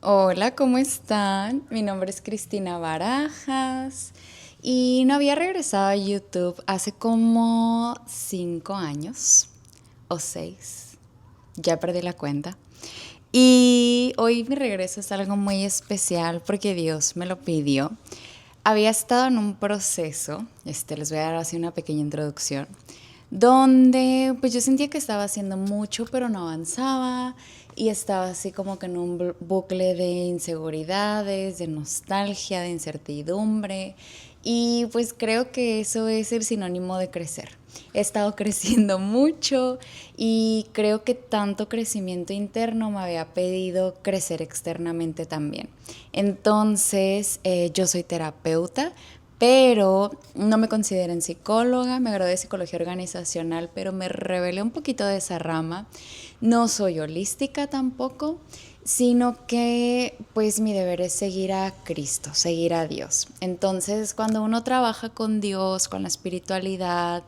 Hola, ¿cómo están? Mi nombre es Cristina Barajas y no había regresado a YouTube hace como 5 años o 6. Ya perdí la cuenta. Y hoy mi regreso es algo muy especial porque Dios me lo pidió. Había estado en un proceso, les voy a dar así una pequeña introducción, donde pues yo sentía que estaba haciendo mucho pero no avanzaba y estaba así como que en un bucle de inseguridades, de nostalgia, de incertidumbre y pues creo que eso es el sinónimo de crecer. He estado creciendo mucho y creo que tanto crecimiento interno me había pedido crecer externamente también. Entonces, yo soy terapeuta, pero no me considero en psicóloga, me gradué de psicología organizacional, pero me rebelé un poquito de esa rama. No soy holística tampoco, sino que pues mi deber es seguir a Cristo, seguir a Dios. Entonces, cuando uno trabaja con Dios, con la espiritualidad,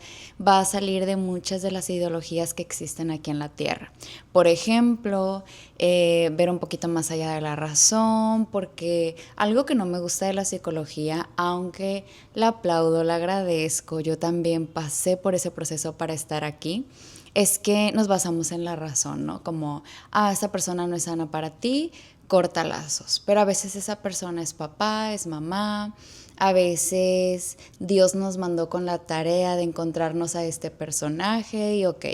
va a salir de muchas de las ideologías que existen aquí en la tierra. Por ejemplo, ver un poquito más allá de la razón, porque algo que no me gusta de la psicología, aunque la aplaudo, la agradezco, yo también pasé por ese proceso para estar aquí, es que nos basamos en la razón, ¿no? Como, esta persona no es sana para ti, corta lazos. Pero a veces esa persona es papá, es mamá, a veces Dios nos mandó con la tarea de encontrarnos a este personaje y ok,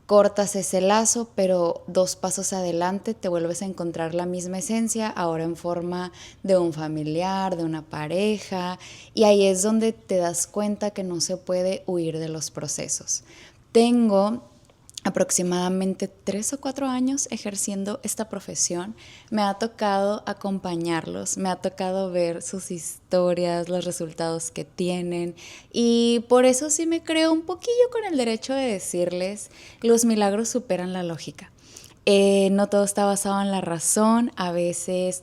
cortas ese lazo, pero 2 pasos adelante te vuelves a encontrar la misma esencia, ahora en forma de un familiar, de una pareja, y ahí es donde te das cuenta que no se puede huir de los procesos. Tengo aproximadamente 3 o 4 años ejerciendo esta profesión. Me ha tocado acompañarlos, me ha tocado ver sus historias, los resultados que tienen y por eso sí me creo un poquillo con el derecho de decirles, los milagros superan la lógica. No todo está basado en la razón, a veces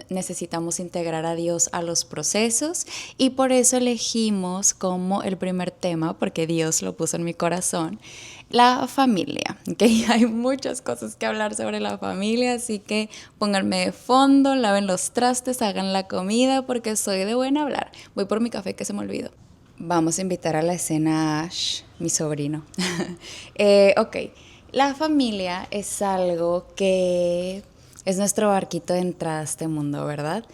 necesitamos integrar a Dios a los procesos y por eso elegimos como el primer tema, porque Dios lo puso en mi corazón, la familia. ¿Okay? Hay muchas cosas que hablar sobre la familia, así que pónganme de fondo, laven los trastes, hagan la comida, porque soy de buen hablar. Voy por mi café que se me olvidó. Vamos a invitar a la escena a Ash, mi sobrino. Ok, la familia es algo que es nuestro barquito de entrada a este mundo, ¿verdad?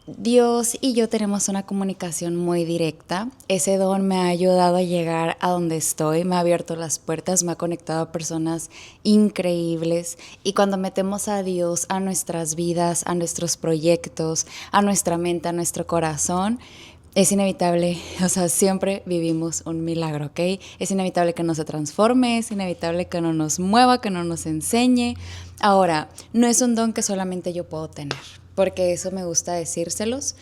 Dios y yo tenemos una comunicación muy directa. Ese don me ha ayudado a llegar a donde estoy, me ha abierto las puertas, me ha conectado a personas increíbles. Y cuando metemos a Dios a nuestras vidas, a nuestros proyectos, a nuestra mente, a nuestro corazón, es inevitable, o sea, siempre vivimos un milagro, ¿ok? Es inevitable que no se transforme, es inevitable que no nos mueva, que no nos enseñe. Ahora, no es un don que solamente yo puedo tener, porque eso me gusta decírselos,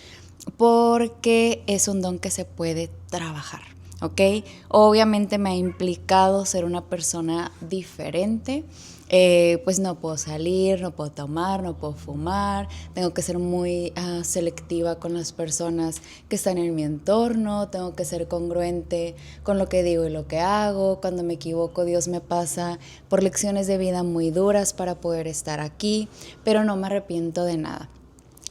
porque es un don que se puede trabajar, ¿ok? Obviamente me ha implicado ser una persona diferente, pues no puedo salir, no puedo tomar, no puedo fumar, tengo que ser muy selectiva con las personas que están en mi entorno, tengo que ser congruente con lo que digo y lo que hago, cuando me equivoco Dios me pasa por lecciones de vida muy duras para poder estar aquí, pero no me arrepiento de nada.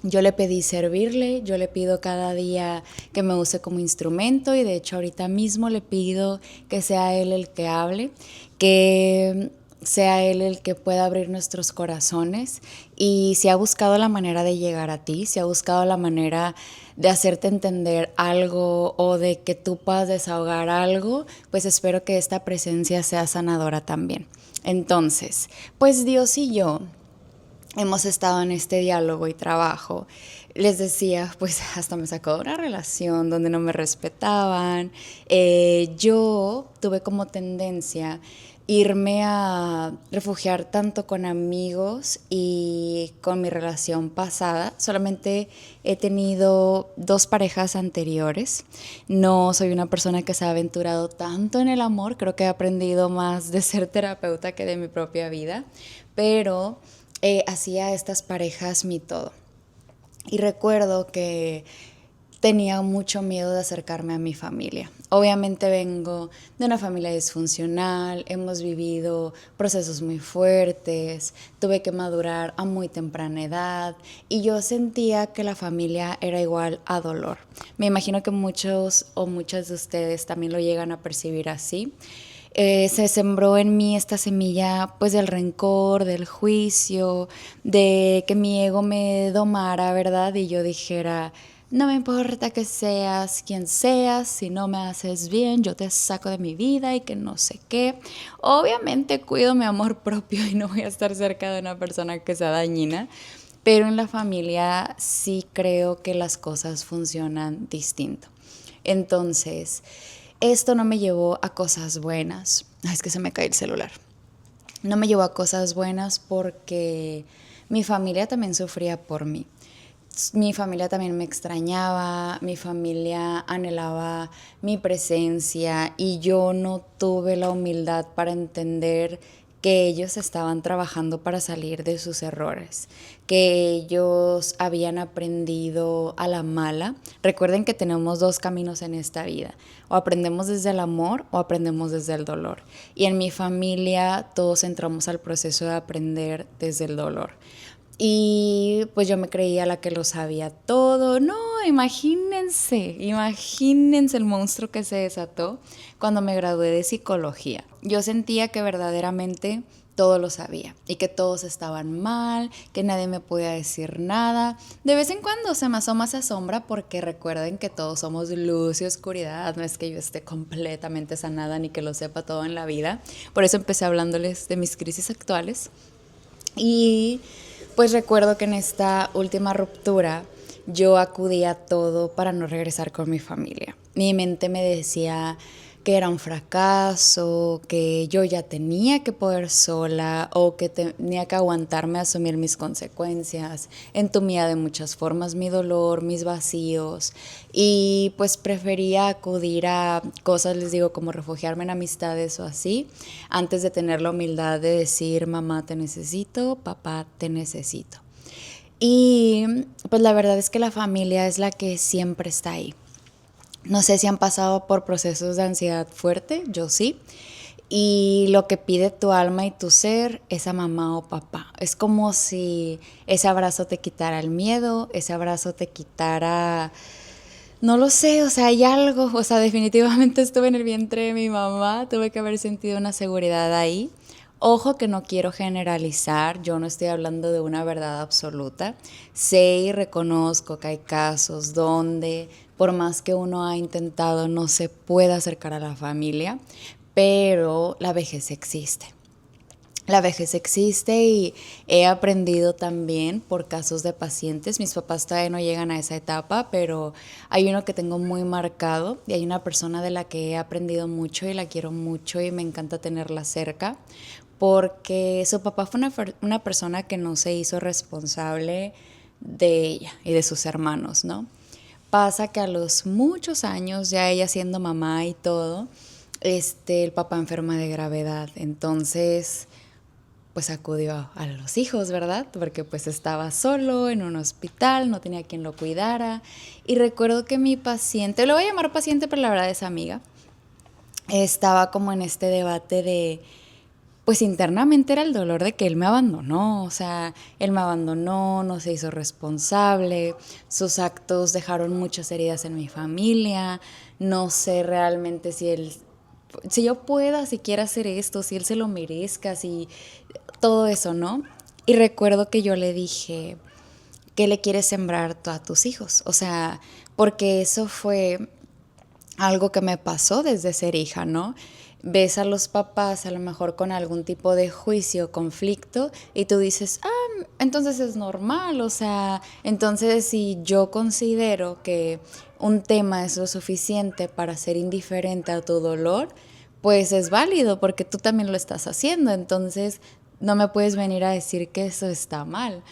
Yo le pedí servirle, yo le pido cada día que me use como instrumento y de hecho ahorita mismo le pido que sea Él el que hable, que sea Él el que pueda abrir nuestros corazones y si ha buscado la manera de llegar a ti, si ha buscado la manera de hacerte entender algo o de que tú puedas desahogar algo, pues espero que esta presencia sea sanadora también. Entonces, pues Dios y yo hemos estado en este diálogo y trabajo. Les decía, pues hasta me sacó de una relación donde no me respetaban. Yo tuve como tendencia irme a refugiar tanto con amigos y con mi relación pasada. Solamente he tenido 2 parejas anteriores. No soy una persona que se ha aventurado tanto en el amor. Creo que he aprendido más de ser terapeuta que de mi propia vida. Pero hacía a estas parejas mi todo. Y recuerdo que tenía mucho miedo de acercarme a mi familia. Obviamente vengo de una familia disfuncional, hemos vivido procesos muy fuertes, tuve que madurar a muy temprana edad y yo sentía que la familia era igual a dolor. Me imagino que muchos o muchas de ustedes también lo llegan a percibir así. Se sembró en mí esta semilla pues del rencor, del juicio, de que mi ego me domara, ¿verdad? Y yo dijera, no me importa que seas quien seas, si no me haces bien, yo te saco de mi vida y que no sé qué. Obviamente cuido mi amor propio y no voy a estar cerca de una persona que sea dañina, pero en la familia sí creo que las cosas funcionan distinto. Entonces, esto no me llevó a cosas buenas. Ay, es que se me cae el celular. No me llevó a cosas buenas porque mi familia también sufría por mí. Mi familia también me extrañaba, mi familia anhelaba mi presencia y yo no tuve la humildad para entender que ellos estaban trabajando para salir de sus errores, que ellos habían aprendido a la mala. Recuerden que tenemos dos caminos en esta vida, o aprendemos desde el amor o aprendemos desde el dolor. Y en mi familia todos entramos al proceso de aprender desde el dolor. Y pues yo me creía la que lo sabía todo. No, imagínense el monstruo que se desató cuando me gradué de psicología. Yo sentía que verdaderamente todo lo sabía y que todos estaban mal, que nadie me podía decir nada. De vez en cuando se me asoma esa sombra porque recuerden que todos somos luz y oscuridad, no es que yo esté completamente sanada ni que lo sepa todo en la vida. Por eso empecé hablándoles de mis crisis actuales. Y pues recuerdo que en esta última ruptura yo acudí a todo para no regresar con mi familia. Mi mente me decía que era un fracaso, que yo ya tenía que poder sola o que tenía que aguantarme a asumir mis consecuencias. Entumía de muchas formas mi dolor, mis vacíos y pues prefería acudir a cosas, les digo, como refugiarme en amistades o así, antes de tener la humildad de decir, mamá te necesito, papá te necesito. Y pues la verdad es que la familia es la que siempre está ahí. No sé si han pasado por procesos de ansiedad fuerte, yo sí. Y lo que pide tu alma y tu ser es a mamá o papá. Es como si ese abrazo te quitara el miedo, ese abrazo te quitara, no lo sé, o sea, hay algo, o sea, definitivamente estuve en el vientre de mi mamá, tuve que haber sentido una seguridad ahí. Ojo que no quiero generalizar, yo no estoy hablando de una verdad absoluta. Sé y reconozco que hay casos donde, por más que uno ha intentado, no se puede acercar a la familia, pero la vejez existe. La vejez existe y he aprendido también por casos de pacientes. Mis papás todavía no llegan a esa etapa, pero hay uno que tengo muy marcado y hay una persona de la que he aprendido mucho y la quiero mucho y me encanta tenerla cerca porque su papá fue una persona que no se hizo responsable de ella y de sus hermanos, ¿no? Pasa que a los muchos años, ya ella siendo mamá y todo, el papá enferma de gravedad. Entonces pues acudió a los hijos, ¿verdad? Porque pues estaba solo en un hospital, no tenía quien lo cuidara. Y recuerdo que mi paciente, lo voy a llamar paciente, pero la verdad es amiga, estaba como en este debate de, pues internamente era el dolor de que él me abandonó, o sea, él me abandonó, no se hizo responsable, sus actos dejaron muchas heridas en mi familia, no sé realmente si yo pueda siquiera hacer esto, si él se lo merezca, si todo eso, ¿no? Y recuerdo que yo le dije, ¿qué le quieres sembrar tú a tus hijos? O sea, porque eso fue algo que me pasó desde ser hija, ¿no? Ves a los papás a lo mejor con algún tipo de juicio, conflicto, y tú dices, entonces es normal, o sea, entonces si yo considero que un tema es lo suficiente para ser indiferente a tu dolor, pues es válido porque tú también lo estás haciendo, entonces no me puedes venir a decir que eso está mal.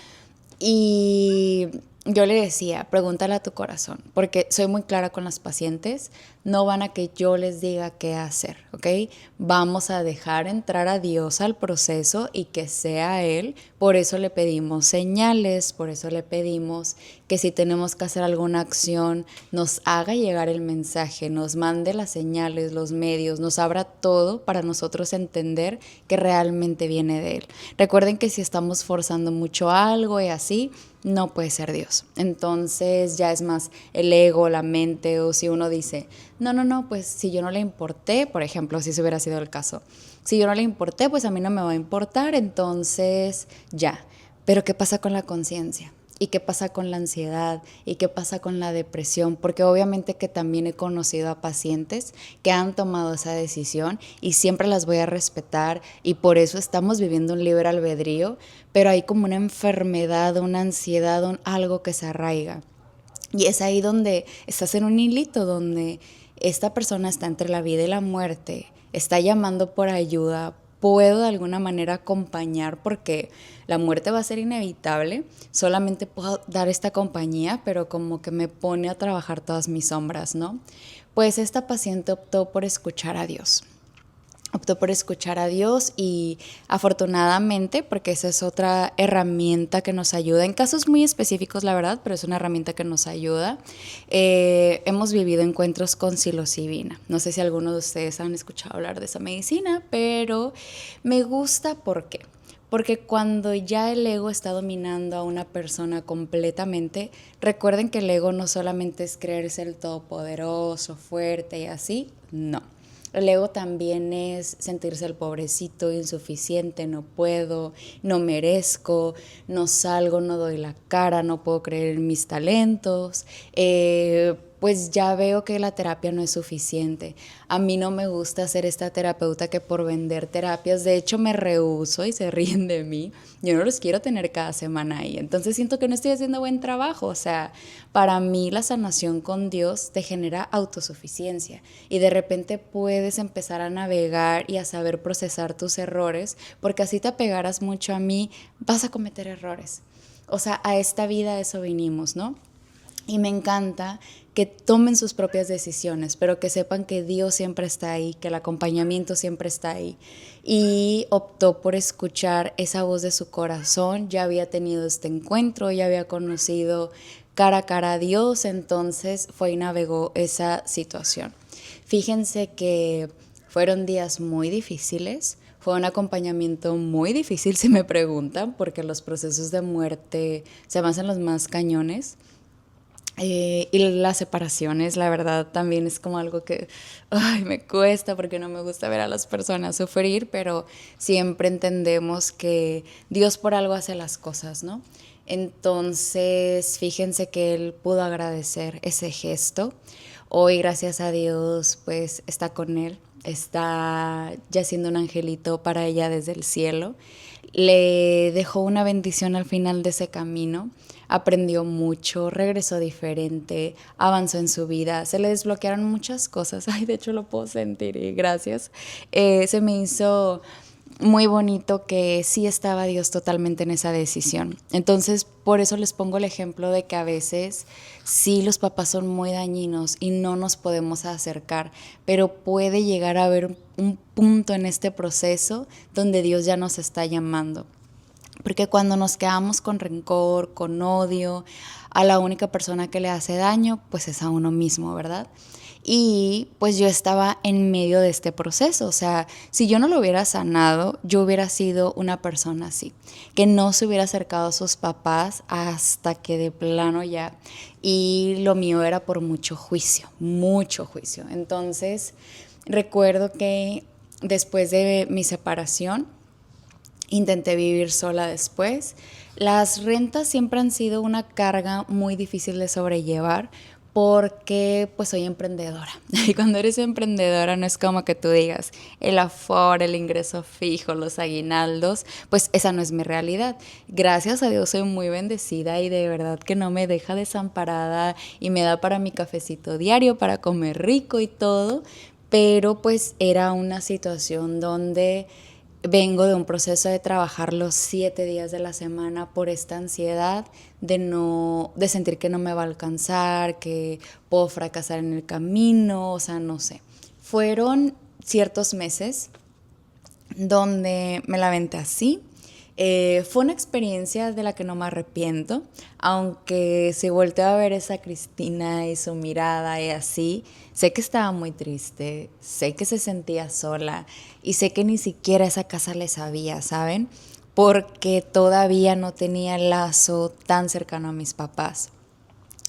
Y yo le decía, pregúntale a tu corazón, porque soy muy clara con las pacientes, no van a que yo les diga qué hacer, ¿ok? Vamos a dejar entrar a Dios al proceso y que sea Él. Por eso le pedimos señales, por eso le pedimos que si tenemos que hacer alguna acción, nos haga llegar el mensaje, nos mande las señales, los medios, nos abra todo para nosotros entender que realmente viene de Él. Recuerden que si estamos forzando mucho algo y así, no puede ser Dios. Entonces ya es más el ego, la mente, o si uno dice, no, pues si yo no le importé, por ejemplo, si ese hubiera sido el caso, si yo no le importé, pues a mí no me va a importar, entonces ya. Pero ¿qué pasa con la conciencia? ¿Y qué pasa con la ansiedad? ¿Y qué pasa con la depresión? Porque obviamente que también he conocido a pacientes que han tomado esa decisión y siempre las voy a respetar y por eso estamos viviendo un libre albedrío, pero hay como una enfermedad, una ansiedad, algo que se arraiga. Y es ahí donde estás en un hilito, donde esta persona está entre la vida y la muerte, está llamando por ayuda, puedo de alguna manera acompañar porque la muerte va a ser inevitable, solamente puedo dar esta compañía, pero como que me pone a trabajar todas mis sombras, ¿no? Pues esta paciente optó por escuchar a Dios. Optó por escuchar a Dios y afortunadamente, porque esa es otra herramienta que nos ayuda, en casos muy específicos la verdad, pero es una herramienta que nos ayuda, hemos vivido encuentros con psilocibina. No sé si alguno de ustedes han escuchado hablar de esa medicina, pero me gusta porque cuando ya el ego está dominando a una persona completamente, recuerden que el ego no solamente es creerse el todopoderoso, fuerte y así, no. El ego también es sentirse el pobrecito, insuficiente, no puedo, no merezco, no salgo, no doy la cara, no puedo creer en mis talentos. Pues ya veo que la terapia no es suficiente. A mí no me gusta ser esta terapeuta que por vender terapias, de hecho me rehúso y se ríen de mí. Yo no los quiero tener cada semana ahí. Entonces siento que no estoy haciendo buen trabajo. O sea, para mí la sanación con Dios te genera autosuficiencia y de repente puedes empezar a navegar y a saber procesar tus errores, porque así te apegarás mucho a mí, vas a cometer errores. O sea, a esta vida a eso vinimos, ¿no? Y me encanta que tomen sus propias decisiones, pero que sepan que Dios siempre está ahí, que el acompañamiento siempre está ahí. Y optó por escuchar esa voz de su corazón, ya había tenido este encuentro, ya había conocido cara a cara a Dios, entonces fue y navegó esa situación. Fíjense que fueron días muy difíciles, fue un acompañamiento muy difícil si me preguntan, porque los procesos de muerte se me hacen los más cañones. Y las separaciones, la verdad, también es como algo que ay, me cuesta porque no me gusta ver a las personas sufrir, pero siempre entendemos que Dios por algo hace las cosas, ¿no? Entonces, fíjense que él pudo agradecer ese gesto. Hoy, gracias a Dios, pues está con él, está ya siendo un angelito para ella desde el cielo. Le dejó una bendición al final de ese camino, aprendió mucho, regresó diferente, avanzó en su vida, se le desbloquearon muchas cosas, ay, de hecho lo puedo sentir y gracias. Se me hizo muy bonito que sí estaba Dios totalmente en esa decisión. Entonces, por eso les pongo el ejemplo de que a veces sí los papás son muy dañinos y no nos podemos acercar, pero puede llegar a haber un punto en este proceso donde Dios ya nos está llamando. Porque cuando nos quedamos con rencor, con odio, a la única persona que le hace daño, pues es a uno mismo, ¿verdad? Y pues yo estaba en medio de este proceso, o sea, si yo no lo hubiera sanado, yo hubiera sido una persona así, que no se hubiera acercado a sus papás hasta que de plano ya, y lo mío era por mucho juicio, mucho juicio. Entonces, recuerdo que después de mi separación, intenté vivir sola después. Las rentas siempre han sido una carga muy difícil de sobrellevar porque pues soy emprendedora. Y cuando eres emprendedora no es como que tú digas el aforo, el ingreso fijo, los aguinaldos, pues esa no es mi realidad. Gracias a Dios soy muy bendecida y de verdad que no me deja desamparada y me da para mi cafecito diario, para comer rico y todo, pero pues era una situación donde vengo de un proceso de trabajar los 7 días de la semana por esta ansiedad de sentir que no me va a alcanzar, que puedo fracasar en el camino, o sea, no sé. Fueron ciertos meses donde me la aventé así. Fue una experiencia de la que no me arrepiento, aunque si volteo a ver esa Cristina y su mirada y así, sé que estaba muy triste, sé que se sentía sola y sé que ni siquiera esa casa le sabía, ¿saben? Porque todavía no tenía el lazo tan cercano a mis papás.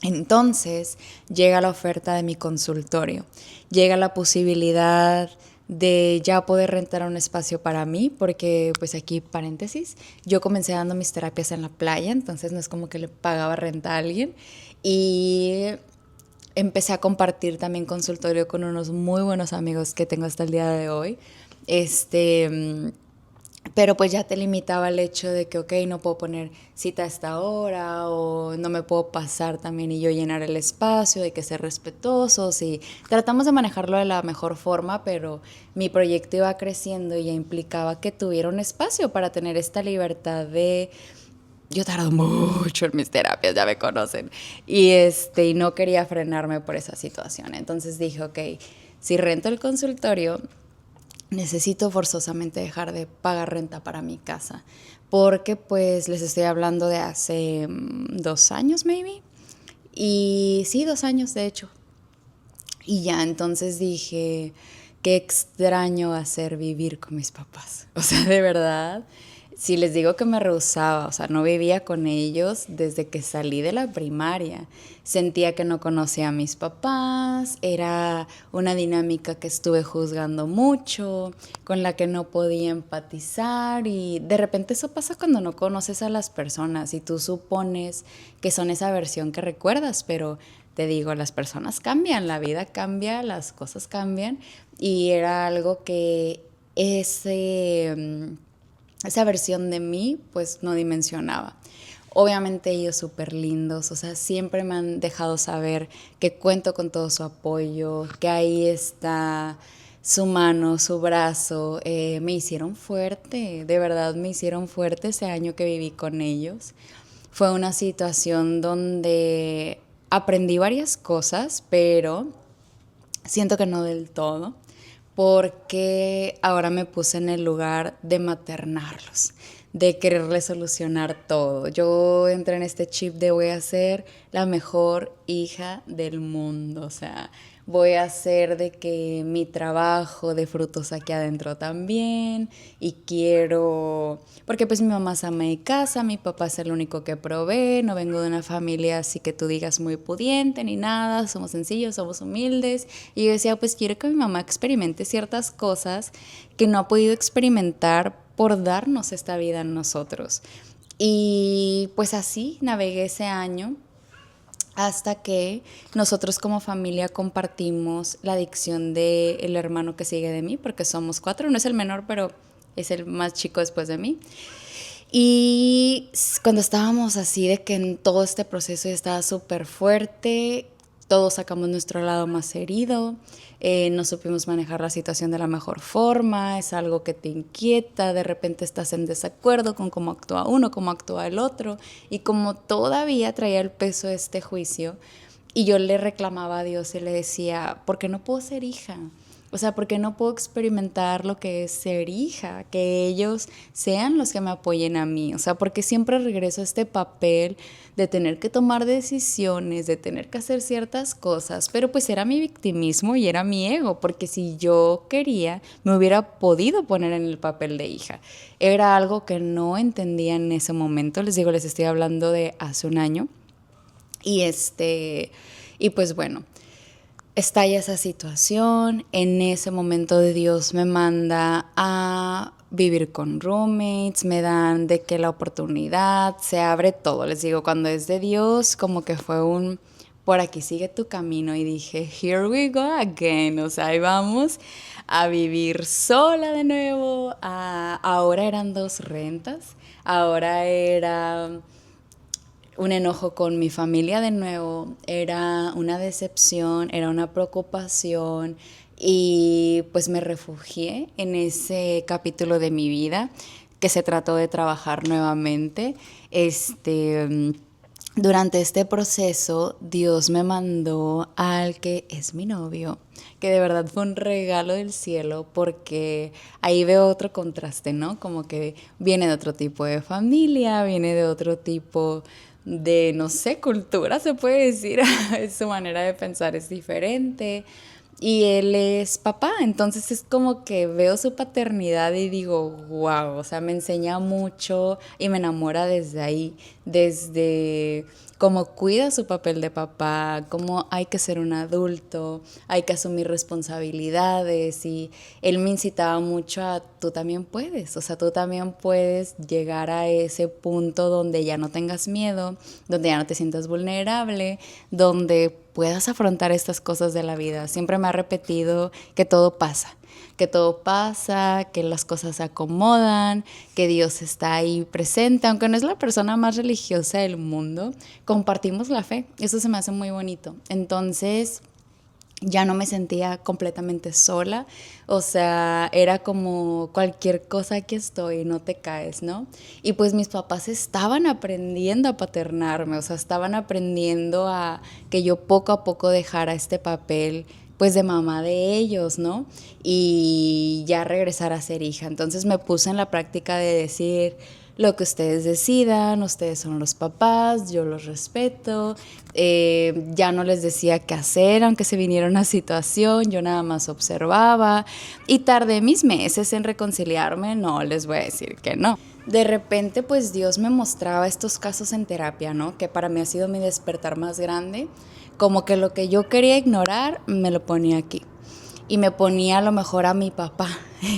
Entonces llega la oferta de mi consultorio, llega la posibilidad de ya poder rentar un espacio para mí, porque pues aquí paréntesis, yo comencé dando mis terapias en la playa, entonces no es como que le pagaba renta a alguien y empecé a compartir también consultorio con unos muy buenos amigos que tengo hasta el día de hoy. Pero pues ya te limitaba el hecho de que, ok, no puedo poner cita a esta hora o no me puedo pasar también y yo llenar el espacio, hay que ser respetuosos y tratamos de manejarlo de la mejor forma, pero mi proyecto iba creciendo y ya implicaba que tuviera un espacio para tener esta libertad de... Yo tardo mucho en mis terapias, ya me conocen, y no quería frenarme por esa situación. Entonces dije, ok, si rento el consultorio, necesito forzosamente dejar de pagar renta para mi casa, porque pues les estoy hablando de hace 2 años, maybe, y sí, 2 años de hecho. Y ya entonces dije, qué extraño hacer vivir con mis papás. O sea, de verdad, si les digo que me rehusaba, o sea, no vivía con ellos desde que salí de la primaria. Sentía que no conocía a mis papás, era una dinámica que estuve juzgando mucho, con la que no podía empatizar y de repente eso pasa cuando no conoces a las personas y tú supones que son esa versión que recuerdas, pero te digo, las personas cambian, la vida cambia, las cosas cambian y era algo que esa versión de mí pues no dimensionaba. Obviamente ellos súper lindos, o sea, siempre me han dejado saber que cuento con todo su apoyo, que ahí está su mano, su brazo. Me hicieron fuerte, de verdad me hicieron fuerte ese año que viví con ellos. Fue una situación donde aprendí varias cosas, pero siento que no del todo, porque ahora me puse en el lugar de maternarlos, de quererle solucionar todo. Yo entré en este chip de voy a ser la mejor hija del mundo, o sea, voy a hacer de que mi trabajo de frutos aquí adentro también y quiero, porque pues mi mamá es ama de casa, mi papá es el único que provee, no vengo de una familia así que tú digas muy pudiente ni nada, somos sencillos, somos humildes y yo decía pues quiero que mi mamá experimente ciertas cosas que no ha podido experimentar por darnos esta vida a nosotros. Y pues así navegué ese año hasta que nosotros como familia compartimos la adicción del hermano que sigue de mí, porque somos cuatro, no es el menor, pero es el más chico después de mí. Y cuando estábamos así de que en todo este proceso ya estaba súper fuerte, todos sacamos nuestro lado más herido, no supimos manejar la situación de la mejor forma, es algo que te inquieta, de repente estás en desacuerdo con cómo actúa uno, cómo actúa el otro, y como todavía traía el peso de este juicio, y yo le reclamaba a Dios y le decía, ¿por qué no puedo ser hija? O sea, porque no puedo experimentar lo que es ser hija, que ellos sean los que me apoyen a mí. O sea, porque siempre regreso a este papel de tener que tomar decisiones, de tener que hacer ciertas cosas, pero pues era mi victimismo y era mi ego, porque si yo quería, me hubiera podido poner en el papel de hija. Era algo que no entendía en ese momento. Les digo, les estoy hablando de hace un año. Y y pues bueno, estalla esa situación, en ese momento de Dios me manda a vivir con roommates, me dan de que la oportunidad, se abre todo, les digo, cuando es de Dios, como que fue un, por aquí sigue tu camino y dije, here we go again, o sea, ahí vamos a vivir sola de nuevo, ahora eran 2 rentas, ahora era un enojo con mi familia de nuevo, era una decepción, era una preocupación, y pues me refugié en ese capítulo de mi vida que se trató de trabajar nuevamente. Durante este proceso, Dios me mandó al que es mi novio, que de verdad fue un regalo del cielo porque ahí veo otro contraste, ¿no? Como que viene de otro tipo de familia, viene de otro tipo de, no sé, cultura, se puede decir. Su manera de pensar es diferente. Y él es papá, entonces es como que veo su paternidad y digo, wow, o sea, me enseña mucho y me enamora desde ahí, desde cómo cuida su papel de papá, cómo hay que ser un adulto, hay que asumir responsabilidades y él me incitaba mucho a tú también puedes, o sea, tú también puedes llegar a ese punto donde ya no tengas miedo, donde ya no te sientas vulnerable, donde puedas afrontar estas cosas de la vida. Siempre me ha repetido que todo pasa, que las cosas se acomodan, que Dios está ahí presente, aunque no es la persona más religiosa del mundo, compartimos la fe. Eso se me hace muy bonito. Entonces, ya no me sentía completamente sola, o sea, era como cualquier cosa que estoy, no te caes, ¿no? Y pues mis papás estaban aprendiendo a paternarme, o sea, estaban aprendiendo a que yo poco a poco dejara este papel pues de mamá de ellos, ¿no? Y ya regresar a ser hija. Entonces me puse en la práctica de decir, lo que ustedes decidan, ustedes son los papás, yo los respeto, ya no les decía qué hacer, aunque se viniera una situación, yo nada más observaba y tardé mis meses en reconciliarme, no les voy a decir que no. De repente pues Dios me mostraba estos casos en terapia, ¿no? Que para mí ha sido mi despertar más grande, como que lo que yo quería ignorar me lo ponía aquí y me ponía a lo mejor a mi papá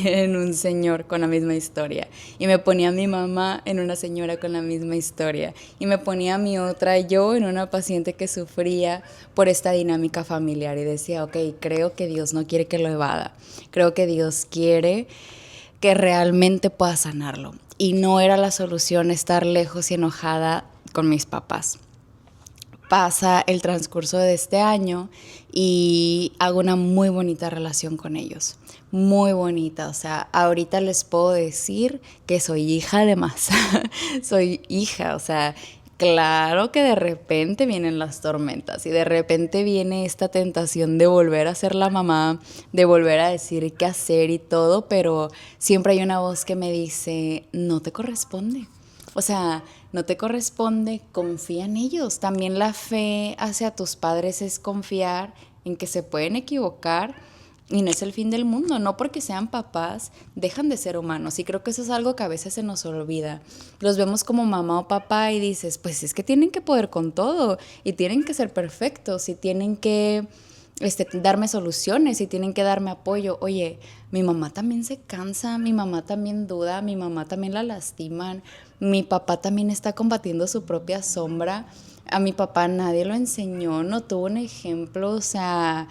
en un señor con la misma historia y me ponía a mi mamá en una señora con la misma historia y me ponía a mi otra yo en una paciente que sufría por esta dinámica familiar y decía, ok, creo que Dios no quiere que lo evada, creo que Dios quiere que realmente pueda sanarlo y no era la solución estar lejos y enojada con mis papás. Pasa el transcurso de este año y hago una muy bonita relación con ellos, muy bonita, o sea, ahorita les puedo decir que soy hija de masa, soy hija, o sea, claro que de repente vienen las tormentas y de repente viene esta tentación de volver a ser la mamá, de volver a decir qué hacer y todo, pero siempre hay una voz que me dice, no te corresponde. O sea, no te corresponde, confía en ellos. También la fe hacia tus padres es confiar en que se pueden equivocar y no es el fin del mundo. No porque sean papás, dejan de ser humanos. Y creo que eso es algo que a veces se nos olvida. Los vemos como mamá o papá y dices, pues es que tienen que poder con todo y tienen que ser perfectos y tienen que darme soluciones y tienen que darme apoyo. Oye, mi mamá también se cansa, mi mamá también duda, mi mamá también la lastiman, mi papá también está combatiendo su propia sombra. A mi papá nadie lo enseñó, no tuvo un ejemplo, o sea,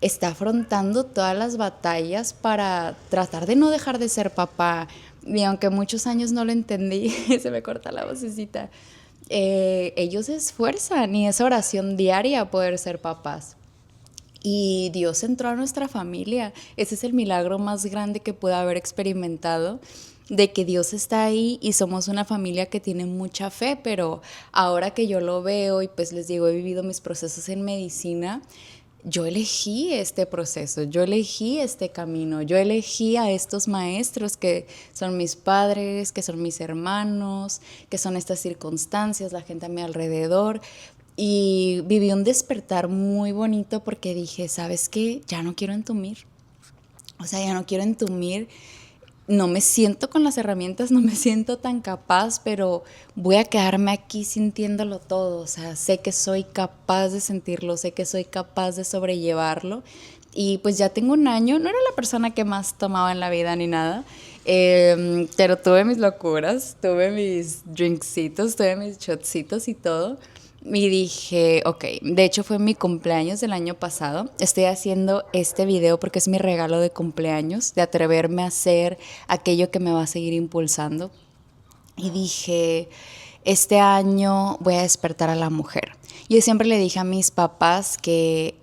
está afrontando todas las batallas para tratar de no dejar de ser papá. Y aunque muchos años no lo entendí, se me corta la vocecita, ellos se esfuerzan y es oración diaria poder ser papás. Y Dios entró a nuestra familia. Ese es el milagro más grande que pude haber experimentado, de que Dios está ahí y somos una familia que tiene mucha fe, pero ahora que yo lo veo y pues les digo, he vivido mis procesos en medicina, yo elegí este proceso, yo elegí este camino, yo elegí a estos maestros que son mis padres, que son mis hermanos, que son estas circunstancias, la gente a mi alrededor. Y viví un despertar muy bonito porque dije, ¿sabes qué? Ya no quiero entumir. O sea, ya no quiero entumir, no me siento con las herramientas, no me siento tan capaz, pero voy a quedarme aquí sintiéndolo todo. O sea, sé que soy capaz de sentirlo, sé que soy capaz de sobrellevarlo. Y pues ya tengo un año, no era la persona que más tomaba en la vida ni nada, pero tuve mis locuras, tuve mis drinksitos, tuve mis shotcitos y todo. Y dije, ok, de hecho fue mi cumpleaños del año pasado. Estoy haciendo este video porque es mi regalo de cumpleaños, de atreverme a hacer aquello que me va a seguir impulsando. Y dije, este año voy a despertar a la mujer. Yo siempre le dije a mis papás que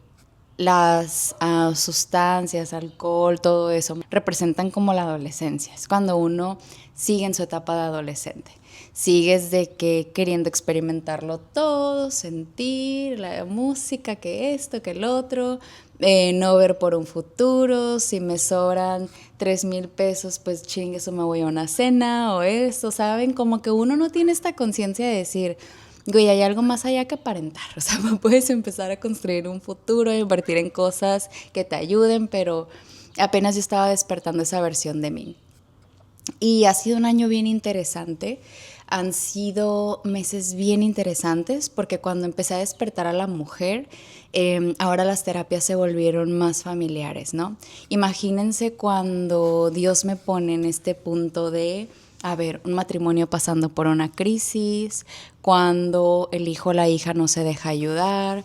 las sustancias, alcohol, todo eso, representan como la adolescencia. Es cuando uno sigue en su etapa de adolescente. Sigues de que queriendo experimentarlo todo, sentir la música, que esto, que el otro, no ver por un futuro, si me sobran 3,000 pesos, pues chingue eso, me voy a una cena o esto, ¿saben? Como que uno no tiene esta conciencia de decir, güey, hay algo más allá que aparentar. O sea, puedes empezar a construir un futuro, invertir en cosas que te ayuden, pero apenas yo estaba despertando esa versión de mí. Y ha sido un año bien interesante. Han sido meses bien interesantes porque cuando empecé a despertar a la mujer, ahora las terapias se volvieron más familiares, ¿no? Imagínense cuando Dios me pone en este punto de, a ver, un matrimonio pasando por una crisis, cuando el hijo o la hija no se deja ayudar,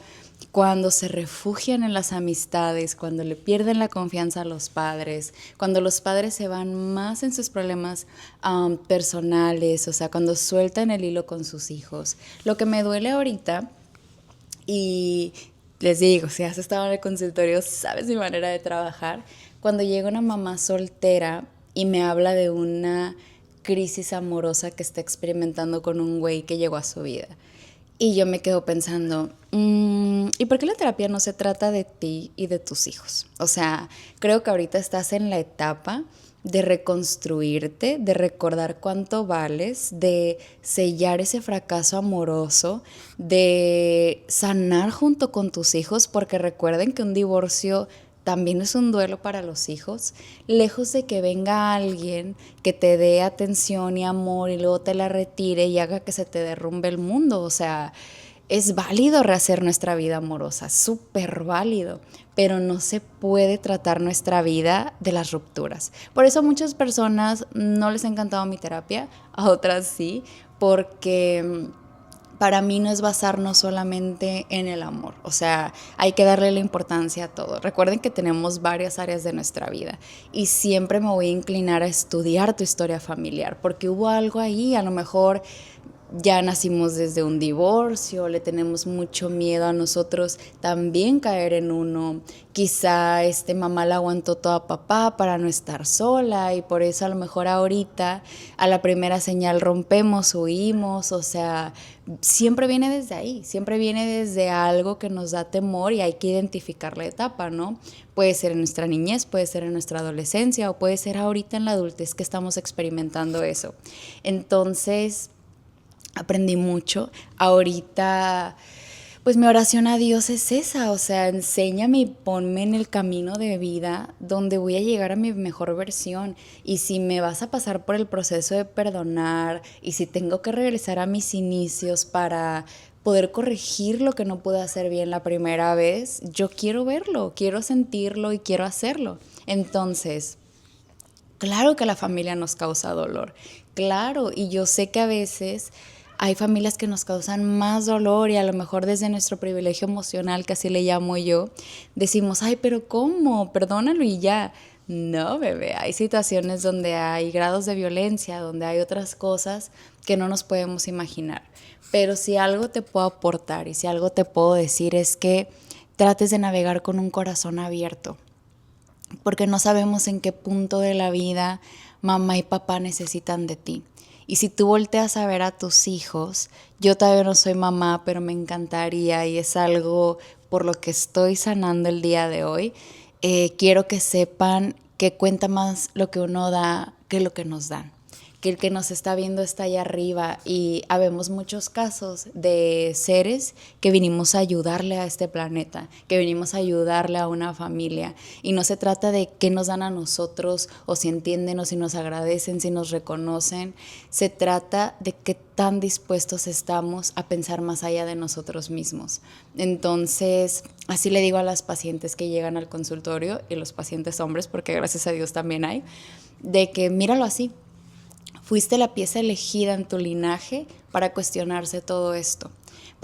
cuando se refugian en las amistades, cuando le pierden la confianza a los padres, cuando los padres se van más en sus problemas personales, o sea, cuando sueltan el hilo con sus hijos. Lo que me duele ahorita, y les digo, si has estado en el consultorio, sabes mi manera de trabajar, cuando llega una mamá soltera y me habla de una crisis amorosa que está experimentando con un güey que llegó a su vida. Y yo me quedo pensando, ¿y por qué la terapia no se trata de ti y de tus hijos? O sea, creo que ahorita estás en la etapa de reconstruirte, de recordar cuánto vales, de sellar ese fracaso amoroso, de sanar junto con tus hijos, porque recuerden que un divorcio también es un duelo para los hijos, lejos de que venga alguien que te dé atención y amor y luego te la retire y haga que se te derrumbe el mundo. O sea, es válido rehacer nuestra vida amorosa, súper válido, pero no se puede tratar nuestra vida de las rupturas. Por eso a muchas personas no les ha encantado mi terapia, a otras sí, porque para mí no es basarnos solamente en el amor, o sea, hay que darle la importancia a todo. Recuerden que tenemos varias áreas de nuestra vida y siempre me voy a inclinar a estudiar tu historia familiar, porque hubo algo ahí, a lo mejor ya nacimos desde un divorcio, le tenemos mucho miedo a nosotros también caer en uno. Quizá mamá la aguantó todo a papá para no estar sola y por eso a lo mejor ahorita a la primera señal rompemos, huimos, o sea, siempre viene desde ahí, siempre viene desde algo que nos da temor y hay que identificar la etapa, ¿no? Puede ser en nuestra niñez, puede ser en nuestra adolescencia o puede ser ahorita en la adultez que estamos experimentando eso. Entonces aprendí mucho. Ahorita, pues mi oración a Dios es esa, o sea, enséñame y ponme en el camino de vida donde voy a llegar a mi mejor versión. Y si me vas a pasar por el proceso de perdonar y si tengo que regresar a mis inicios para poder corregir lo que no pude hacer bien la primera vez, yo quiero verlo, quiero sentirlo y quiero hacerlo. Entonces, claro que la familia nos causa dolor, claro, y yo sé que a veces hay familias que nos causan más dolor y a lo mejor desde nuestro privilegio emocional, que así le llamo yo, decimos, ay, pero ¿cómo? Perdónalo y ya. No, bebé, hay situaciones donde hay grados de violencia, donde hay otras cosas que no nos podemos imaginar. Pero si algo te puedo aportar y si algo te puedo decir es que trates de navegar con un corazón abierto, porque no sabemos en qué punto de la vida mamá y papá necesitan de ti. Y si tú volteas a ver a tus hijos, yo todavía no soy mamá, pero me encantaría y es algo por lo que estoy sanando el día de hoy. Quiero que sepan que cuenta más lo que uno da que lo que nos dan. Que el que nos está viendo está allá arriba y habemos muchos casos de seres que vinimos a ayudarle a este planeta, que vinimos a ayudarle a una familia y no se trata de qué nos dan a nosotros o si entienden o si nos agradecen, si nos reconocen, se trata de qué tan dispuestos estamos a pensar más allá de nosotros mismos. Entonces, así le digo a las pacientes que llegan al consultorio y los pacientes hombres, porque gracias a Dios también hay, de que míralo así. Fuiste la pieza elegida en tu linaje para cuestionarse todo esto,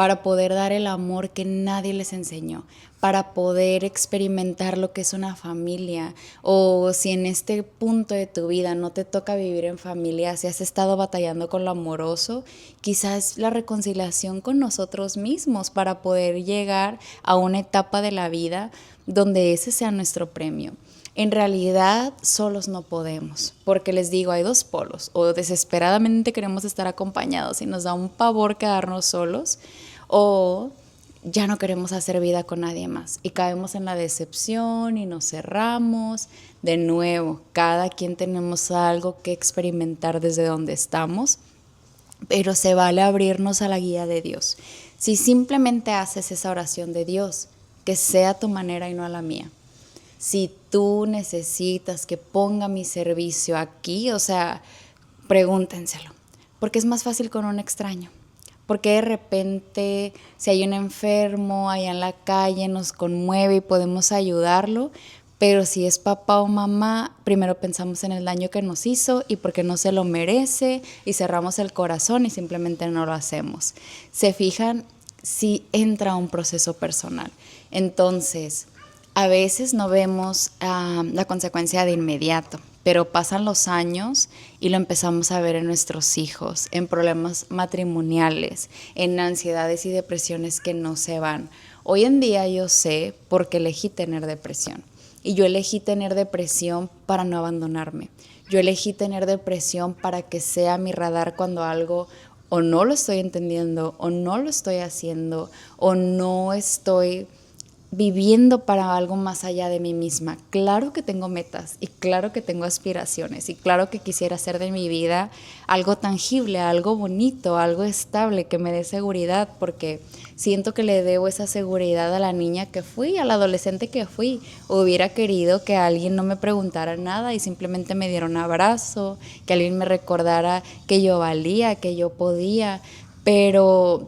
para poder dar el amor que nadie les enseñó, para poder experimentar lo que es una familia, o si en este punto de tu vida no te toca vivir en familia, si has estado batallando con lo amoroso, quizás la reconciliación con nosotros mismos para poder llegar a una etapa de la vida donde ese sea nuestro premio. En realidad, solos no podemos, porque les digo, hay dos polos, o desesperadamente queremos estar acompañados y nos da un pavor quedarnos solos, o ya no queremos hacer vida con nadie más y caemos en la decepción y nos cerramos. De nuevo, cada quien tenemos algo que experimentar desde donde estamos, pero se vale abrirnos a la guía de Dios. Si simplemente haces esa oración de Dios, que sea a tu manera y no a la mía. Si tú necesitas que ponga mi servicio aquí, o sea, pregúntenselo, porque es más fácil con un extraño. Porque de repente, si hay un enfermo allá en la calle, nos conmueve y podemos ayudarlo, pero si es papá o mamá, primero pensamos en el daño que nos hizo y porque no se lo merece y cerramos el corazón y simplemente no lo hacemos. Se fijan si entra un proceso personal. Entonces, a veces no vemos la consecuencia de inmediato, pero pasan los años y lo empezamos a ver en nuestros hijos, en problemas matrimoniales, en ansiedades y depresiones que no se van. Hoy en día yo sé por qué elegí tener depresión. Y yo elegí tener depresión para no abandonarme. Yo elegí tener depresión para que sea mi radar cuando algo o no lo estoy entendiendo, o no lo estoy haciendo, o no estoy viviendo para algo más allá de mí misma. Claro que tengo metas y claro que tengo aspiraciones y claro que quisiera hacer de mi vida algo tangible, algo bonito, algo estable que me dé seguridad, porque siento que le debo esa seguridad a la niña que fui, a la adolescente que fui. Hubiera querido que alguien no me preguntara nada y simplemente me diera un abrazo, que alguien me recordara que yo valía, que yo podía, pero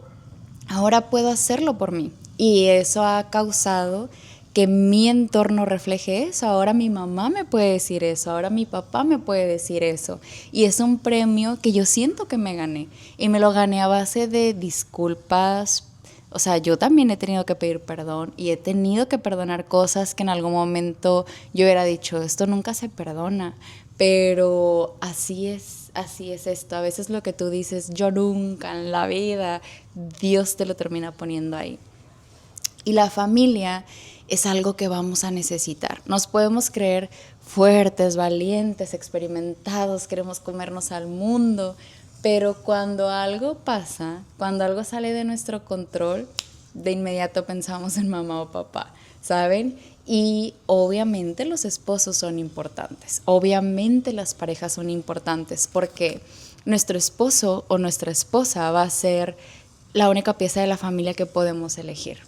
ahora puedo hacerlo por mí. Y eso ha causado que mi entorno refleje eso. Ahora mi mamá me puede decir eso, ahora mi papá me puede decir eso. Y es un premio que yo siento que me gané. Y me lo gané a base de disculpas. O sea, yo también he tenido que pedir perdón y he tenido que perdonar cosas que en algún momento yo hubiera dicho, esto nunca se perdona. Pero así es esto. A veces lo que tú dices, yo nunca en la vida, Dios te lo termina poniendo ahí. Y la familia es algo que vamos a necesitar. Nos podemos creer fuertes, valientes, experimentados, queremos comernos al mundo, pero cuando algo pasa, cuando algo sale de nuestro control, de inmediato pensamos en mamá o papá, ¿saben? Y obviamente los esposos son importantes, obviamente las parejas son importantes, porque nuestro esposo o nuestra esposa va a ser la única pieza de la familia que podemos elegir.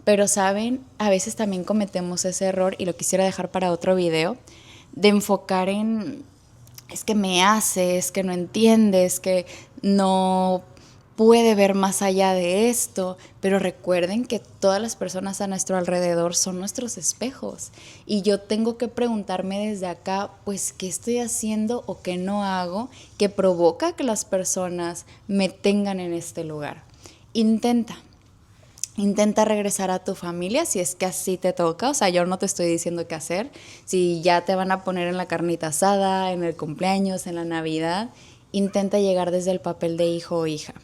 Pero saben, a veces también cometemos ese error, y lo quisiera dejar para otro video, de enfocar en, es que me hace, es que no entiende, es que no puede ver más allá de esto. Pero recuerden que todas las personas a nuestro alrededor son nuestros espejos. Y yo tengo que preguntarme desde acá, pues, ¿qué estoy haciendo o qué no hago que provoca que las personas me tengan en este lugar? Intenta regresar a tu familia si es que así te toca. O sea, yo no te estoy diciendo qué hacer. Si ya te van a poner en la carnita asada, en el cumpleaños, en la Navidad, intenta llegar desde el papel de hijo o hija.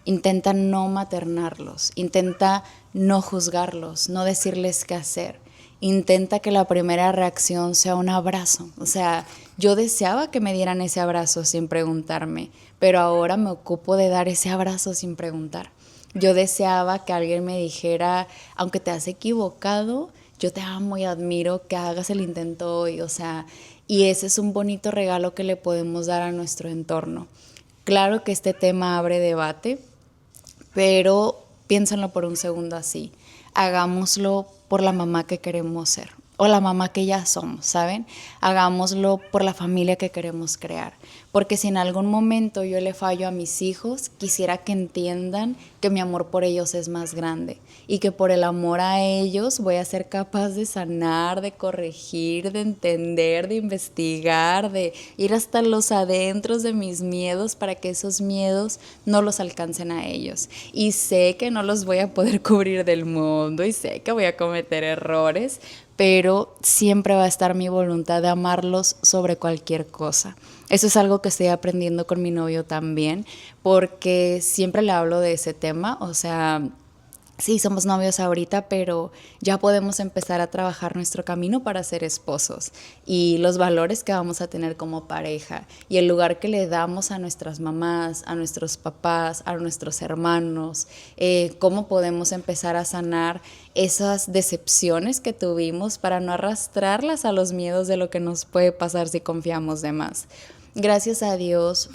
Intenta no maternarlos, intenta no juzgarlos, no decirles qué hacer. Intenta que la primera reacción sea un abrazo. O sea, yo deseaba que me dieran ese abrazo sin preguntarme, pero ahora me ocupo de dar ese abrazo sin preguntar. Yo deseaba que alguien me dijera, aunque te has equivocado, yo te amo y admiro que hagas el intento hoy. O sea, y ese es un bonito regalo que le podemos dar a nuestro entorno. Claro que este tema abre debate, pero piénsenlo por un segundo así. Hagámoslo por la mamá que queremos ser o la mamá que ya somos, ¿saben? Hagámoslo por la familia que queremos crear, porque si en algún momento yo le fallo a mis hijos, quisiera que entiendan que mi amor por ellos es más grande y que por el amor a ellos voy a ser capaz de sanar, de corregir, de entender, de investigar, de ir hasta los adentros de mis miedos para que esos miedos no los alcancen a ellos. Y sé que no los voy a poder cubrir del mundo y sé que voy a cometer errores, pero siempre va a estar mi voluntad de amarlos sobre cualquier cosa. Eso es algo que estoy aprendiendo con mi novio también, porque siempre le hablo de ese tema, o sea, sí, somos novios ahorita, pero ya podemos empezar a trabajar nuestro camino para ser esposos y los valores que vamos a tener como pareja y el lugar que le damos a nuestras mamás, a nuestros papás, a nuestros hermanos, cómo podemos empezar a sanar esas decepciones que tuvimos para no arrastrarlas a los miedos de lo que nos puede pasar si confiamos de más. Gracias a Dios,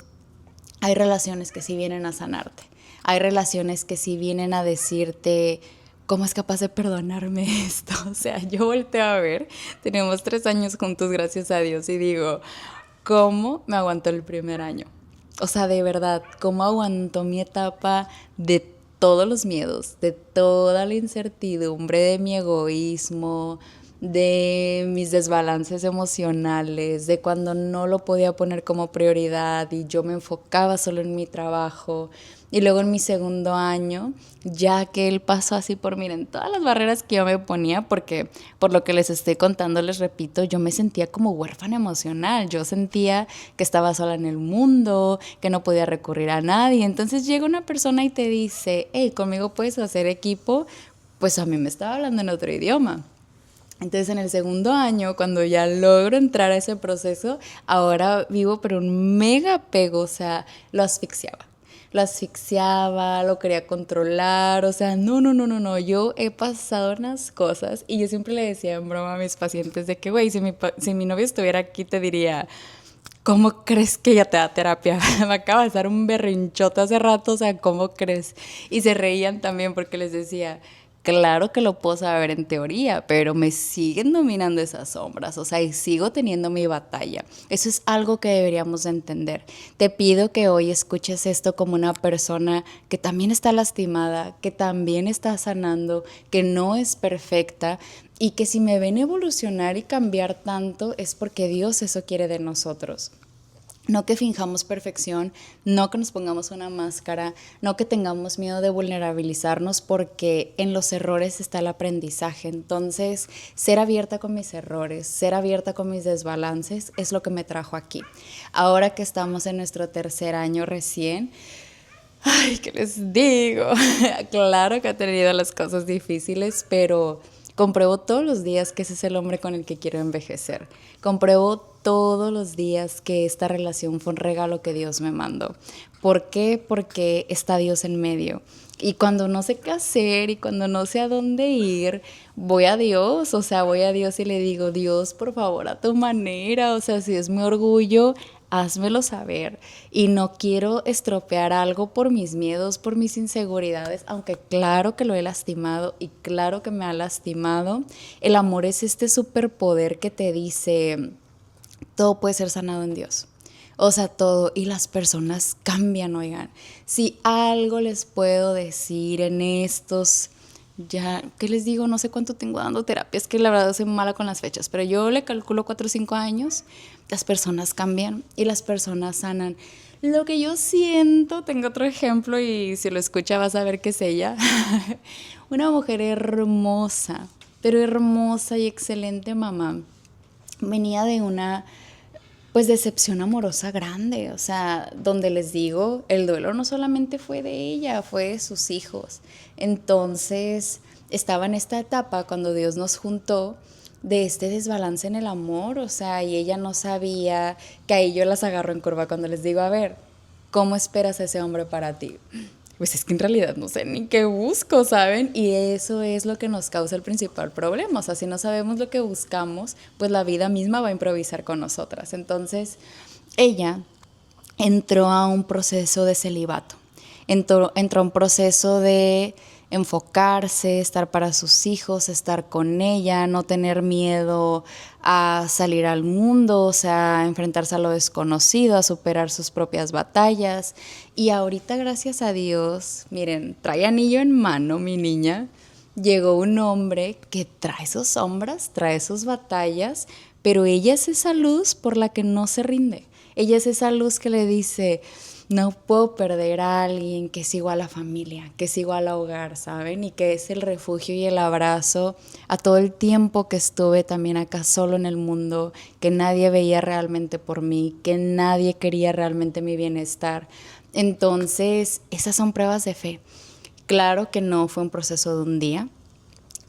hay relaciones que sí vienen a sanarte. Hay relaciones que sí vienen a decirte, ¿cómo es capaz de perdonarme esto? O sea, yo volteo a ver, tenemos 3 años juntos, gracias a Dios, y digo, ¿cómo me aguantó el primer año? O sea, de verdad, ¿cómo aguantó mi etapa de todos los miedos, de toda la incertidumbre, de mi egoísmo, de mis desbalances emocionales, de cuando no lo podía poner como prioridad y yo me enfocaba solo en mi trabajo? Y luego en mi segundo año, ya que él pasó así por, miren, todas las barreras que yo me ponía, porque por lo que les estoy contando, les repito, yo me sentía como huérfana emocional, yo sentía que estaba sola en el mundo, que no podía recurrir a nadie. Entonces llega una persona y te dice, hey, conmigo puedes hacer equipo, pues a mí me estaba hablando en otro idioma. Entonces en el segundo año, cuando ya logro entrar a ese proceso, ahora vivo pero un mega apego, o sea, lo asfixiaba, lo quería controlar, o sea, no, no, no, no, no, yo he pasado unas cosas y yo siempre le decía en broma a mis pacientes de que, güey, si mi novio estuviera aquí te diría, ¿cómo crees que ella te da terapia? Me acaba de dar un berrinchote hace rato, o sea, ¿cómo crees? Y se reían también porque les decía, claro que lo puedo saber en teoría, pero me siguen dominando esas sombras, o sea, y sigo teniendo mi batalla. Eso es algo que deberíamos de entender. Te pido que hoy escuches esto como una persona que también está lastimada, que también está sanando, que no es perfecta y que si me ven evolucionar y cambiar tanto es porque Dios eso quiere de nosotros. No que finjamos perfección, no que nos pongamos una máscara, no que tengamos miedo de vulnerabilizarnos, porque en los errores está el aprendizaje. Entonces, ser abierta con mis errores, ser abierta con mis desbalances es lo que me trajo aquí. Ahora que estamos en nuestro tercer año recién, ay, ¿qué les digo? Claro que ha tenido las cosas difíciles, pero compruebo todos los días que ese es el hombre con el que quiero envejecer. Compruebo todos los días que esta relación fue un regalo que Dios me mandó. ¿Por qué? Porque está Dios en medio. Y cuando no sé qué hacer y cuando no sé a dónde ir, voy a Dios, o sea, voy a Dios y le digo, Dios, por favor, a tu manera, o sea, si es mi orgullo, házmelo saber. Y no quiero estropear algo por mis miedos, por mis inseguridades, aunque claro que lo he lastimado y claro que me ha lastimado. El amor es este superpoder que te dice, todo puede ser sanado en Dios. O sea, todo. Y las personas cambian, oigan. Si algo les puedo decir en estos, ya, ¿qué les digo? No sé cuánto tengo dando terapia. Es que la verdad soy mala con las fechas. Pero yo le calculo 4 o 5 años. Las personas cambian y las personas sanan. Lo que yo siento, tengo otro ejemplo y si lo escucha vas a ver que es ella. Una mujer hermosa, pero hermosa y excelente mamá. Venía de una pues decepción amorosa grande, o sea, donde les digo, el duelo no solamente fue de ella, fue de sus hijos. Entonces, estaba en esta etapa cuando Dios nos juntó de este desbalance en el amor, o sea, y ella no sabía que ahí yo las agarro en curva cuando les digo, a ver, ¿cómo esperas a ese hombre para ti? Pues es que en realidad no sé ni qué busco, ¿saben? Y eso es lo que nos causa el principal problema. O sea, si no sabemos lo que buscamos, pues la vida misma va a improvisar con nosotras. Entonces, ella entró a un proceso de celibato. Entró a un proceso de enfocarse, estar para sus hijos, estar con ella, no tener miedo a salir al mundo, o sea, a enfrentarse a lo desconocido, a superar sus propias batallas. Y ahorita, gracias a Dios, miren, trae anillo en mano mi niña. Llegó un hombre que trae sus sombras, trae sus batallas, pero ella es esa luz por la que no se rinde. Ella es esa luz que le dice, no puedo perder a alguien que es igual a familia, que es igual a hogar, ¿saben? Y que es el refugio y el abrazo a todo el tiempo que estuve también acá solo en el mundo, que nadie veía realmente por mí, que nadie quería realmente mi bienestar. Entonces, esas son pruebas de fe. Claro que no fue un proceso de un día.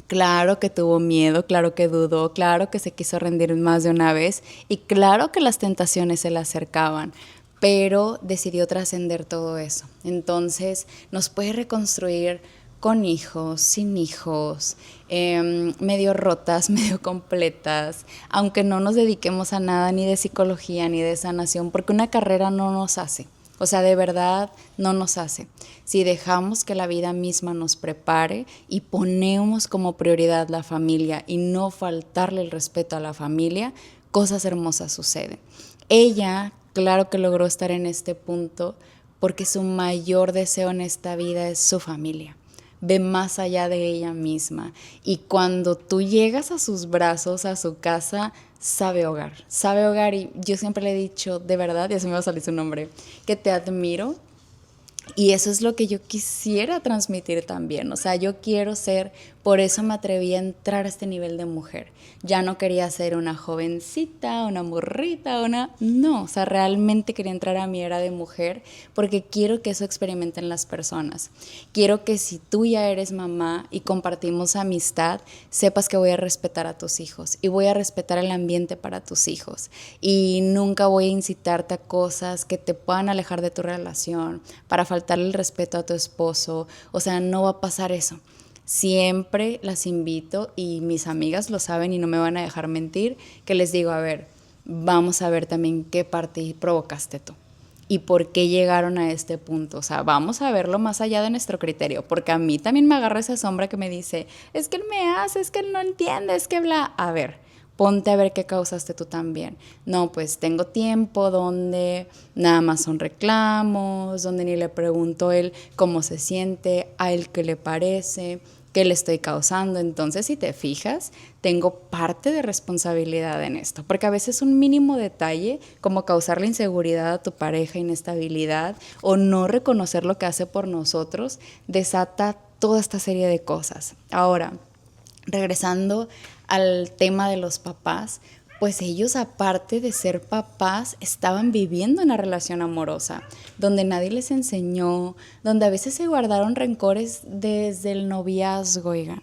Claro que tuvo miedo, claro que dudó, claro que se quiso rendir más de una vez y claro que las tentaciones se le acercaban, pero decidió trascender todo eso. Entonces nos puede reconstruir con hijos, sin hijos, medio rotas, medio completas, aunque no nos dediquemos a nada ni de psicología ni de sanación, porque una carrera no nos hace. O sea, de verdad no nos hace. Si dejamos que la vida misma nos prepare y ponemos como prioridad la familia y no faltarle el respeto a la familia, cosas hermosas suceden. Ella, claro que logró estar en este punto porque su mayor deseo en esta vida es su familia. Ve más allá de ella misma. Y cuando tú llegas a sus brazos, a su casa, sabe hogar. Sabe hogar y yo siempre le he dicho, de verdad, y así me va a salir su nombre, que te admiro. Y eso es lo que yo quisiera transmitir también. O sea, yo quiero ser, por eso me atreví a entrar a este nivel de mujer. Ya no quería ser una jovencita, una morrita, una... No, o sea, realmente quería entrar a mi era de mujer porque quiero que eso experimenten las personas. Quiero que si tú ya eres mamá y compartimos amistad, sepas que voy a respetar a tus hijos y voy a respetar el ambiente para tus hijos. Y nunca voy a incitarte a cosas que te puedan alejar de tu relación, para faltarle el respeto a tu esposo. O sea, no va a pasar eso. Siempre las invito y mis amigas lo saben y no me van a dejar mentir, que les digo, a ver, vamos a ver también qué parte provocaste tú y por qué llegaron a este punto. O sea, vamos a verlo más allá de nuestro criterio, porque a mí también me agarra esa sombra que me dice, es que él me hace, es que él no entiende, es que bla. A ver, ponte a ver qué causaste tú también. No, pues tengo tiempo donde nada más son reclamos, donde ni le pregunto a él cómo se siente, a él qué le parece, qué le estoy causando. Entonces, si te fijas, tengo parte de responsabilidad en esto, porque a veces un mínimo detalle, como causarle inseguridad a tu pareja, inestabilidad, o no reconocer lo que hace por nosotros, desata toda esta serie de cosas. Ahora, regresando al tema de los papás, pues ellos, aparte de ser papás, estaban viviendo una relación amorosa, donde nadie les enseñó, donde a veces se guardaron rencores desde el noviazgo, oigan,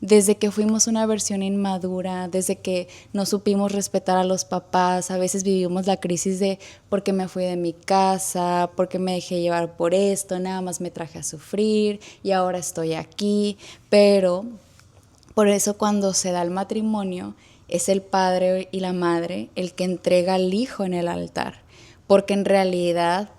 desde que fuimos una versión inmadura, desde que no supimos respetar a los papás. A veces vivimos la crisis de por qué me fui de mi casa, por qué me dejé llevar por esto, nada más me traje a sufrir y ahora estoy aquí. Pero por eso cuando se da el matrimonio, es el padre y la madre el que entrega al hijo en el altar. Porque en realidad,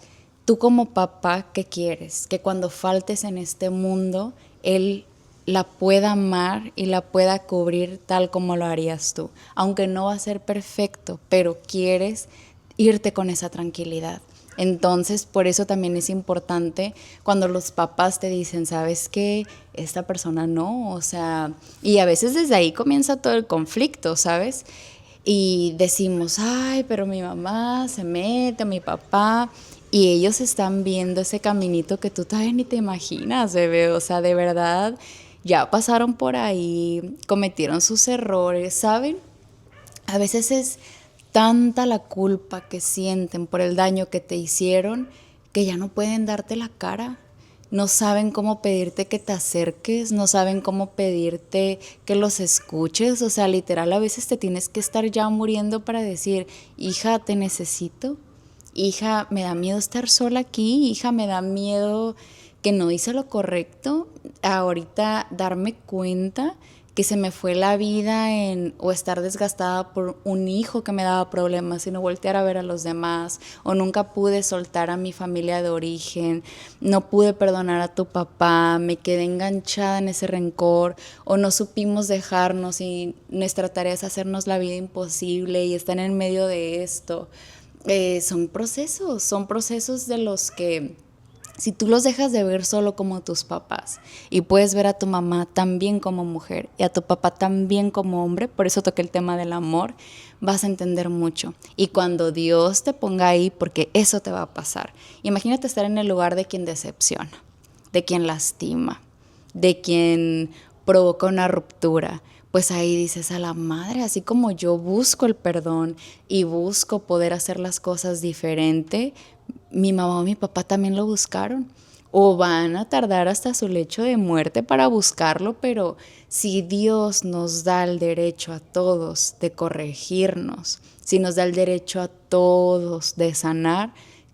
tú como papá, ¿qué quieres? Que cuando faltes en este mundo, él la pueda amar y la pueda cubrir tal como lo harías tú. Aunque no va a ser perfecto, pero quieres irte con esa tranquilidad. Entonces, por eso también es importante cuando los papás te dicen, ¿sabes qué? Esta persona no, o sea, y a veces desde ahí comienza todo el conflicto, ¿sabes? Y decimos, ay, pero mi mamá se mete, mi papá, y ellos están viendo ese caminito que tú todavía ni te imaginas, bebé, o sea, de verdad, ya pasaron por ahí, cometieron sus errores, ¿saben? A veces es tanta la culpa que sienten por el daño que te hicieron que ya no pueden darte la cara. No saben cómo pedirte que te acerques, no saben cómo pedirte que los escuches. O sea, literal, a veces te tienes que estar ya muriendo para decir, hija, te necesito. Hija, me da miedo estar sola aquí. Hija, me da miedo que no hice lo correcto. Ahorita darme cuenta que se me fue la vida en o estar desgastada por un hijo que me daba problemas, sino voltear a ver a los demás, o nunca pude soltar a mi familia de origen, no pude perdonar a tu papá, me quedé enganchada en ese rencor, o no supimos dejarnos y nuestra tarea es hacernos la vida imposible y estar en medio de esto. Son procesos de los que si tú los dejas de ver solo como tus papás y puedes ver a tu mamá también como mujer y a tu papá también como hombre, por eso toqué el tema del amor, vas a entender mucho. Y cuando Dios te ponga ahí, porque eso te va a pasar, imagínate estar en el lugar de quien decepciona, de quien lastima, de quien provoca una ruptura. Pues ahí dices a la madre, así como yo busco el perdón y busco poder hacer las cosas diferente, mi mamá o mi papá también lo buscaron. O van a tardar hasta su lecho de muerte para buscarlo, pero si Dios nos da el derecho a todos de corregirnos, si nos da el derecho a todos de sanar,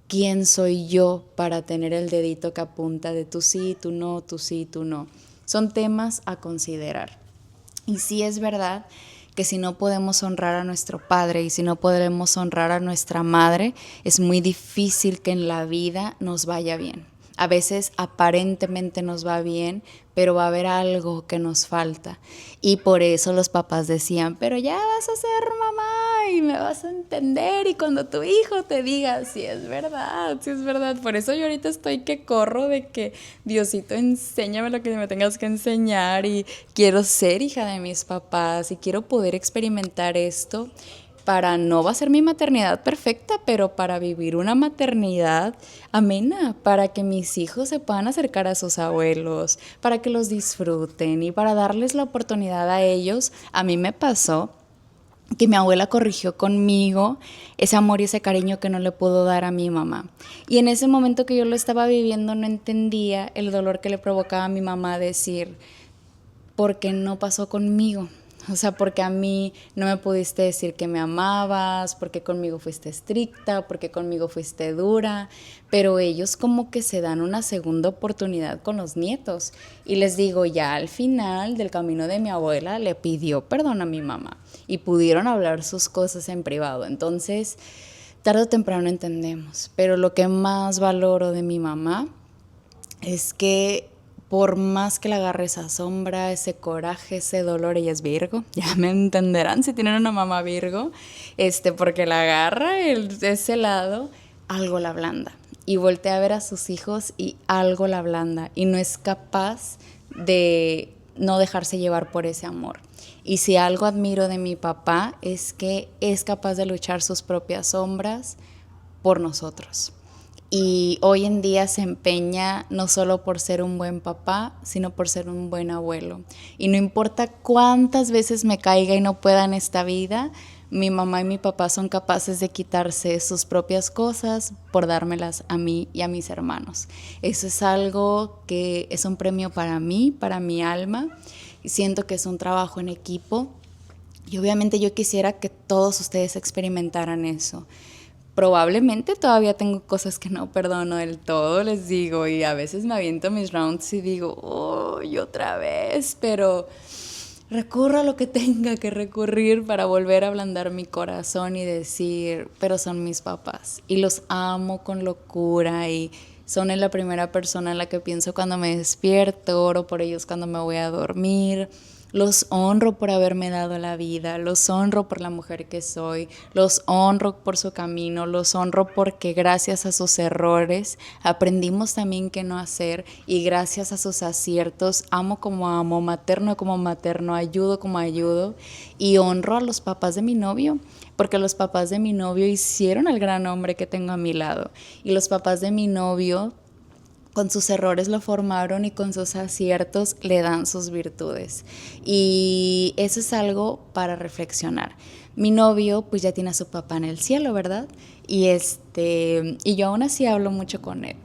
¿quién soy yo para tener el dedito que apunta de tú sí, tú no, tú sí, tú no? Son temas a considerar. Y sí es verdad que si no podemos honrar a nuestro padre y si no podemos honrar a nuestra madre, es muy difícil que en la vida nos vaya bien. A veces aparentemente nos va bien, pero va a haber algo que nos falta. Y por eso los papás decían, pero ya vas a ser mamá y me vas a entender. Y cuando tu hijo te diga, sí es verdad, sí es verdad. Por eso yo ahorita estoy que corro de que Diosito, enséñame lo que me tengas que enseñar y quiero ser hija de mis papás y quiero poder experimentar esto para no va a ser mi maternidad perfecta, pero para vivir una maternidad amena, para que mis hijos se puedan acercar a sus abuelos, para que los disfruten y para darles la oportunidad a ellos. A mí me pasó que mi abuela corrigió conmigo ese amor y ese cariño que no le pudo dar a mi mamá. Y en ese momento que yo lo estaba viviendo no entendía el dolor que le provocaba a mi mamá decir, ¿por qué no pasó conmigo? O sea, porque a mí no me pudiste decir que me amabas, porque conmigo fuiste estricta, porque conmigo fuiste dura, pero ellos como que se dan una segunda oportunidad con los nietos. Y les digo, ya al final del camino de mi abuela le pidió perdón a mi mamá y pudieron hablar sus cosas en privado. Entonces, tarde o temprano entendemos, pero lo que más valoro de mi mamá es que por más que le agarre esa sombra, ese coraje, ese dolor, ella es Virgo, ya me entenderán si tienen una mamá Virgo, porque la agarra ese lado, algo la ablanda. Y voltea a ver a sus hijos y algo la ablanda. Y no es capaz de no dejarse llevar por ese amor. Y si algo admiro de mi papá es que es capaz de luchar sus propias sombras por nosotros. Y hoy en día se empeña no solo por ser un buen papá, sino por ser un buen abuelo. Y no importa cuántas veces me caiga y no pueda en esta vida, mi mamá y mi papá son capaces de quitarse sus propias cosas por dármelas a mí y a mis hermanos. Eso es algo que es un premio para mí, para mi alma. Y siento que es un trabajo en equipo. Y obviamente yo quisiera que todos ustedes experimentaran eso. Probablemente todavía tengo cosas que no perdono del todo, les digo, y a veces me aviento mis rounds y digo, oh, y otra vez, pero recurro a lo que tenga que recurrir para volver a ablandar mi corazón y decir, pero son mis papás y los amo con locura y son en la primera persona en la que pienso cuando me despierto, oro por ellos cuando me voy a dormir. Los honro por haberme dado la vida, los honro por la mujer que soy, los honro por su camino, los honro porque gracias a sus errores aprendimos también qué no hacer y gracias a sus aciertos amo como amo, materno como materno, ayudo como ayudo y honro a los papás de mi novio porque los papás de mi novio hicieron al gran hombre que tengo a mi lado y los papás de mi novio con sus errores lo formaron y con sus aciertos le dan sus virtudes. Y eso es algo para reflexionar. Mi novio pues ya tiene a su papá en el cielo, ¿verdad? Y yo aún así hablo mucho con él.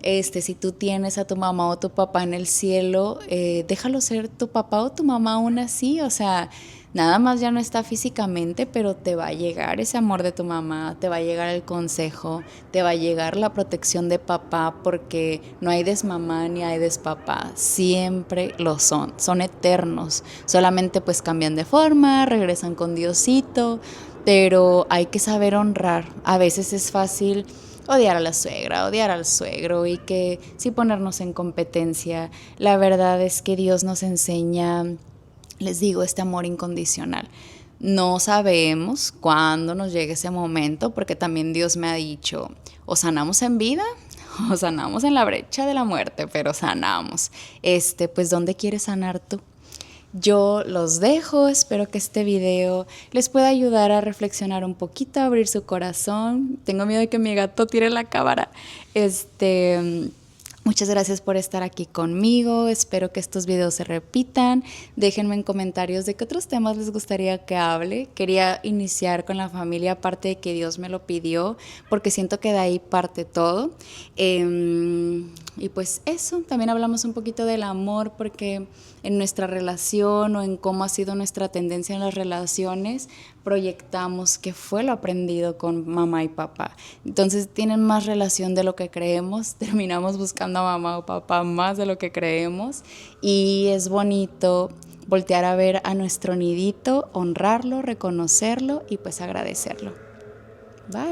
Si tú tienes a tu mamá o tu papá en el cielo, déjalo ser tu papá o tu mamá aún así, o sea, nada más ya no está físicamente, pero te va a llegar ese amor de tu mamá, te va a llegar el consejo, te va a llegar la protección de papá, porque no hay desmamá ni hay despapá, siempre lo son eternos, solamente pues cambian de forma, regresan con Diosito, pero hay que saber honrar. A veces es fácil odiar a la suegra, odiar al suegro y que sí ponernos en competencia. La verdad es que Dios nos enseña, les digo, este amor incondicional. No sabemos cuándo nos llegue ese momento, porque también Dios me ha dicho, o sanamos en vida o sanamos en la brecha de la muerte, pero sanamos. Pues ¿dónde quieres sanar tú? Yo los dejo, espero que este video les pueda ayudar a reflexionar un poquito, a abrir su corazón. Tengo miedo de que mi gato tire la cámara. Muchas gracias por estar aquí conmigo, espero que estos videos se repitan, déjenme en comentarios de qué otros temas les gustaría que hable. Quería iniciar con la familia, aparte de que Dios me lo pidió, porque siento que de ahí parte todo. Y pues eso, también hablamos un poquito del amor, porque en nuestra relación o en cómo ha sido nuestra tendencia en las relaciones, proyectamos que fue lo aprendido con mamá y papá. Entonces tienen más relación de lo que creemos, terminamos buscando a mamá o papá más de lo que creemos, y es bonito voltear a ver a nuestro nidito, honrarlo, reconocerlo y pues agradecerlo.